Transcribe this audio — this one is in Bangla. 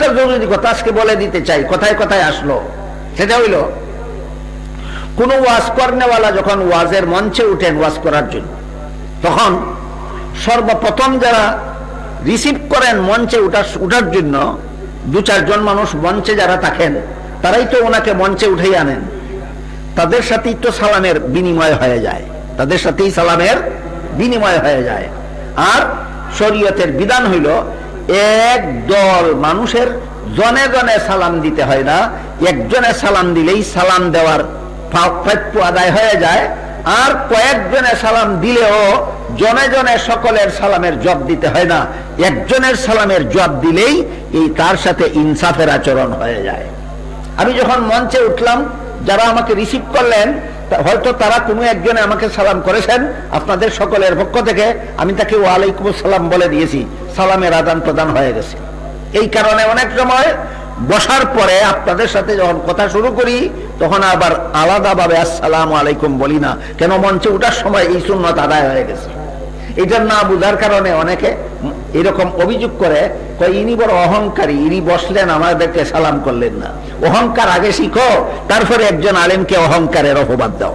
একটা জরুরি কথা আজকে বলে দিতে চাই, কথায় কথায় আসলো। সেটা হইল, কোন ওয়াজ করেনেওয়ালা যখন ওয়াজের মঞ্চে উঠেন ওয়াজ করার জন্য, তখন সর্বপ্রথম যারা রিসিভ করেন মঞ্চে উঠার জন্য, দু চারজন মানুষ মঞ্চে যারা থাকেন, তারাই তো ওনাকে মঞ্চে উঠেই আনেন। তাদের সাথেই তো সালামের বিনিময় হয়ে যায়, তাদের সাথেই সালামের বিনিময় হয়ে যায়। আর শরীয়তের বিধান হইল, এক দল মানুষের জনে জনে সালাম দিতে হয় না, একজনে সালাম দিলেই সালাম দেওয়ার প্রাপ্য আদায় হয়ে যায়। আর কয়েকজনে সালাম দিলেও জনে জনে সকলের সালামের জবাব দিতে হয় না, একজনের সালামের জবাব দিলেই এই তার সাথে ইনসাফের আচরণ হয়ে যায়। আমি যখন মঞ্চে উঠলাম, যারা আমাকে রিসিভ করলেন, হয়তো তারা কোনো একজনে আমাকে সালাম করেছেন আপনাদের সকলের পক্ষ থেকে, আমি তাকে ওয়ালাইকুম আসসালাম বলে দিয়েছি, সালামের আদান প্রদান হয়ে গেছে। এই কারণে অনেক সময় বসার পরে আপনাদের সাথে যখন কথা শুরু করি, তখন আবার আলাদাভাবে আসসালামু আলাইকুম বলি না, কেন মঞ্চে ওঠার সময় এই সুন্নত আদায় হয়ে গেছে। এটা না বুঝার কারণে অনেকে এরকম অভিযোগ করে, ইনি বড় অহংকারী, ইনি বসলেন আমাদেরকে সালাম করলেন না। অহংকার আগে শিখো, তারপরে একজন আলেমকে অহংকারের অপবাদ দাও।